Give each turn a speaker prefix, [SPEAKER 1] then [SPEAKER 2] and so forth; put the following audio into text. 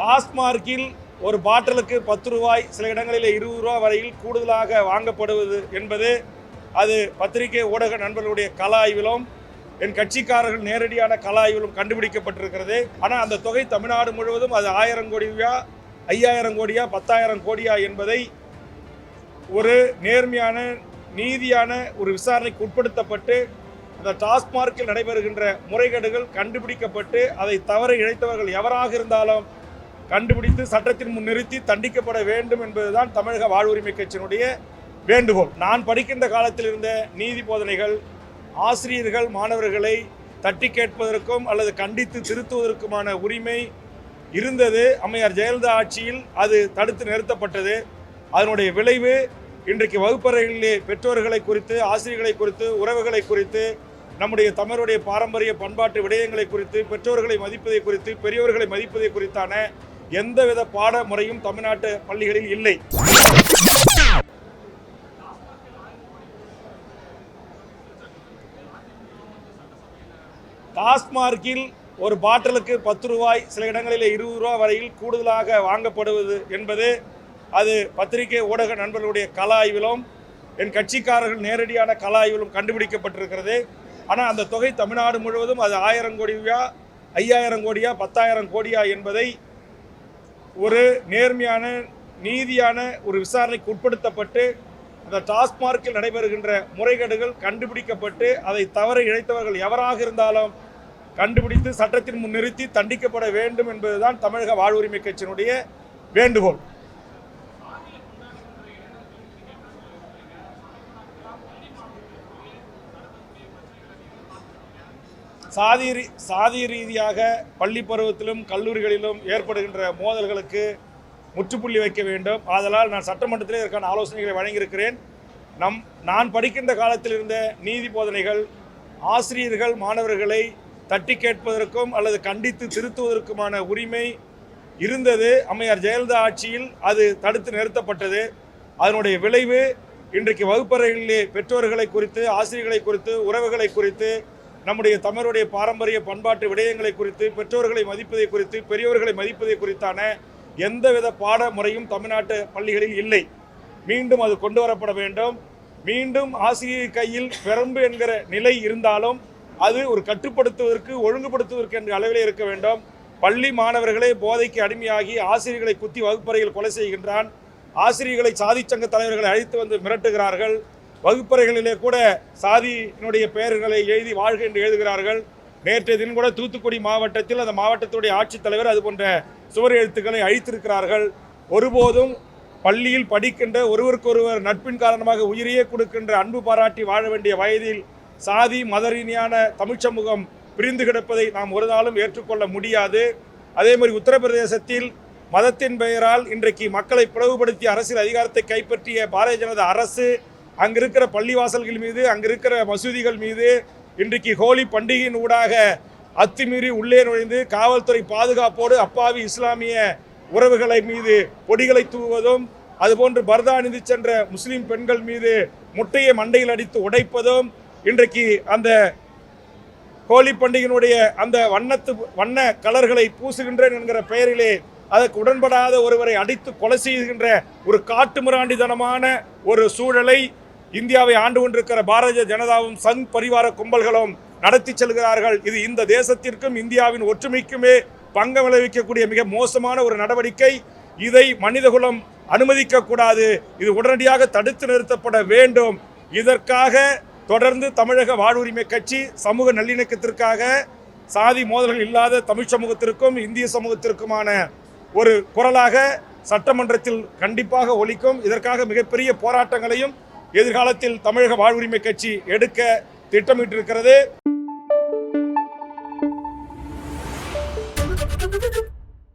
[SPEAKER 1] டாஸ்மார்க்கில் ஒரு பாட்டிலுக்கு 10 ரூபாய், சில இடங்களில் 20 ரூபாய் வரையில் கூடுதலாக வாங்கப்படுவது என்பது அது பத்திரிகை ஊடக நண்பர்களுடைய கள ஆய்விலும் என் கட்சிக்காரர்கள் நேரடியான கள ஆய்விலும் கண்டுபிடிக்கப்பட்டிருக்கிறது. ஆனால் அந்த தொகை தமிழ்நாடு முழுவதும் அது 1000 கோடியா, 5000 கோடியா, 10,000 கோடியா என்பதை ஒரு நேர்மையான நீதியான ஒரு விசாரணைக்கு உட்படுத்தப்பட்டு அந்த டாஸ்மார்க்கில் நடைபெறுகின்ற முறைகேடுகள் கண்டுபிடிக்கப்பட்டு அதை தவற இழைத்தவர்கள் எவராக இருந்தாலும் கண்டுபிடித்து சட்டத்தின் முன் நிறுத்தி தண்டிக்கப்பட வேண்டும் என்பதுதான் தமிழக வாழ்வுரிமை கட்சியினுடைய வேண்டுகோள். நான் படிக்கின்ற காலத்தில் இருந்த நீதி போதனைகள் ஆசிரியர்கள் மாணவர்களை தட்டி கேட்பதற்கும் அல்லது கண்டித்து திருத்துவதற்குமான உரிமை இருந்தது. அம்மையார் ஜெயலலிதா ஆட்சியில் அது தடுத்து நிறுத்தப்பட்டது. அதனுடைய விளைவு இன்றைக்கு வகுப்பறைகளிலே பெற்றோர்களை குறித்து, ஆசிரியர்களை குறித்து, உறவுகளை குறித்து, நம்முடைய தமிழருடைய பாரம்பரிய பண்பாட்டு விடயங்களை குறித்து, பெற்றோர்களை மதிப்பதை குறித்து, பெரியோர்களை மதிப்பதை குறித்தான எந்தவித பாட முறையும் தமிழ்நாட்டு பள்ளிகளில் இல்லை. டாஸ்மார்க்கில் ஒரு பாட்டிலுக்கு 10 ரூபாய், சில இடங்களில் 20 ரூபாய் வரையில் கூடுதலாக வாங்கப்படுவது என்பது அது பத்திரிகை ஊடக நண்பர்களுடைய கள ஆய்விலும் என் கட்சிக்காரர்கள் நேரடியான கள ஆய்விலும் கண்டுபிடிக்கப்பட்டிருக்கிறது. ஆனால் அந்த தொகை தமிழ்நாடு முழுவதும் அது 1000 கோடியா, 5000 கோடியா, 10,000 கோடியா என்பதை ஒரு நேர்மையான நீதியான ஒரு விசாரணைக்கு உட்படுத்தப்பட்டு அந்த டாஸ்மார்க்கில் நடைபெறுகின்ற முறைகேடுகள் கண்டுபிடிக்கப்பட்டு அதை தவற இழைத்தவர்கள் எவராக இருந்தாலும் கண்டுபிடித்து சட்டத்தின் முன் நிறுத்தி தண்டிக்கப்பட வேண்டும் என்பதுதான் தமிழக வாழ்வுரிமை கட்சியினுடைய வேண்டுகோள். சாதி ரீதியாக பள்ளி பருவத்திலும் கல்லூரிகளிலும் ஏற்படுகின்ற மோதல்களுக்கு முற்றுப்புள்ளி வைக்க வேண்டும். ஆதலால் நான் சட்டமன்றத்திலே இதற்கான ஆலோசனைகளை வழங்கியிருக்கிறேன். நான் படிக்கின்ற காலத்தில் இருந்த நீதி போதனைகள் ஆசிரியர்கள் மாணவர்களை தட்டி கேட்பதற்கும் அல்லது கண்டித்து திருத்துவதற்குமான உரிமை இருந்தது. அம்மையார் ஜெயலலிதா ஆட்சியில் அது தடுத்து நிறுத்தப்பட்டது. அதனுடைய விளைவு இன்றைக்கு வகுப்பறைகளிலே பெற்றோர்களை குறித்து, ஆசிரியர்களை குறித்து, உறவுகளை குறித்து, நம்முடைய தமிழருடைய பாரம்பரிய பண்பாட்டு விடயங்களை குறித்து, பெற்றோர்களை மதிப்பதை குறித்து, பெரியோர்களை மதிப்பதை குறித்தான எந்தவித பாட முறையும் தமிழ்நாட்டு பள்ளிகளில் இல்லை. மீண்டும் அது கொண்டு வரப்பட வேண்டும். மீண்டும் ஆசிரியர் கையில் பெரம்பு என்கிற நிலை இருந்தாலும் அது ஒரு கட்டுப்படுத்துவதற்கு, ஒழுங்குபடுத்துவதற்கு என்ற அளவிலே இருக்க வேண்டும். பள்ளி மாணவர்களே போதைக்கு அடிமையாகி ஆசிரியர்களை குத்தி வகுப்பறையில் கொலை செய்கின்றான். ஆசிரியர்களை சாதி சங்க தலைவர்களை அழைத்து வந்து மிரட்டுகிறார்கள். வகுப்பறைகளிலே கூட சாதியினுடைய பெயர்களை எழுதி வாழ்க என்று எழுதுகிறார்கள். நேற்றைய தினம் கூட தூத்துக்குடி மாவட்டத்தில் அந்த மாவட்டத்துடைய ஆட்சித்தலைவர் அது போன்ற சுவர் எழுத்துக்களை அழித்திருக்கிறார்கள். ஒருபோதும் பள்ளியில் படிக்கின்ற ஒருவருக்கொருவர் நட்பின் காரணமாக உயிரையே கொடுக்கின்ற அன்பு பாராட்டி வாழ வேண்டிய வயதில் சாதி மத ரீதியான தமிழ் சமூகம் பிரிந்து கிடப்பதை நாம் ஒரு நாளும் ஏற்றுக்கொள்ள முடியாது. அதே மாதிரி உத்தரப்பிரதேசத்தில் மதத்தின் பெயரால் இன்றைக்கு மக்களை பிளவுபடுத்தி அரசியல் அதிகாரத்தை கைப்பற்றிய பாரதிய ஜனதா அரசு அங்கு இருக்கிற பள்ளிவாசல்கள் மீது, அங்கு இருக்கிற மசூதிகள் மீது இன்றைக்கு ஹோலி பண்டிகையின் ஊடாக அத்துமீறி உள்ளே நுழைந்து காவல்துறை பாதுகாப்போடு அப்பாவி இஸ்லாமிய உறவுகளை மீது பொடிகளை தூவுவதும், அதுபோன்று பர்தா அணிந்து சென்ற முஸ்லீம் பெண்கள் மீது முட்டையை மண்டையில் அடித்து உடைப்பதும், இன்றைக்கு அந்த ஹோலி பண்டிகையினுடைய அந்த வண்ண கலர்களை பூசுகின்றேன் என்கிற பெயரிலே அதற்கு உடன்படாத ஒருவரை அடித்து கொலை செய்கின்ற ஒரு காட்டுமிராண்டித்தனமான ஒரு சூழலை இந்தியாவை ஆண்டு கொண்டிருக்கிற பாரதிய ஜனதாவும் சங் பரிவார கும்பல்களும் நடத்தி செல்கிறார்கள். இது இந்த தேசத்திற்கும் இந்தியாவின் ஒற்றுமைக்குமே பங்கம் விளைவிக்கக்கூடிய மிக மோசமான ஒரு நடவடிக்கை. இதை மனிதகுலம் அனுமதிக்க கூடாது. இது உடனடியாக தடுத்து நிறுத்தப்பட வேண்டும். இதற்காக தொடர்ந்து தமிழக வாழ்வுரிமை கட்சி சமூக நல்லிணக்கத்திற்காக, சாதி மோதல்கள் இல்லாத தமிழ் சமூகத்திற்கும் இந்திய சமூகத்திற்குமான ஒரு குரலாக சட்டமன்றத்தில் கண்டிப்பாக ஒலிக்கும். இதற்காக மிகப்பெரிய போராட்டங்களையும் எதிர்காலத்தில் தமிழக வாழ்வுரிமை கட்சி எடுக்க திட்டமிட்டிருக்கிறது.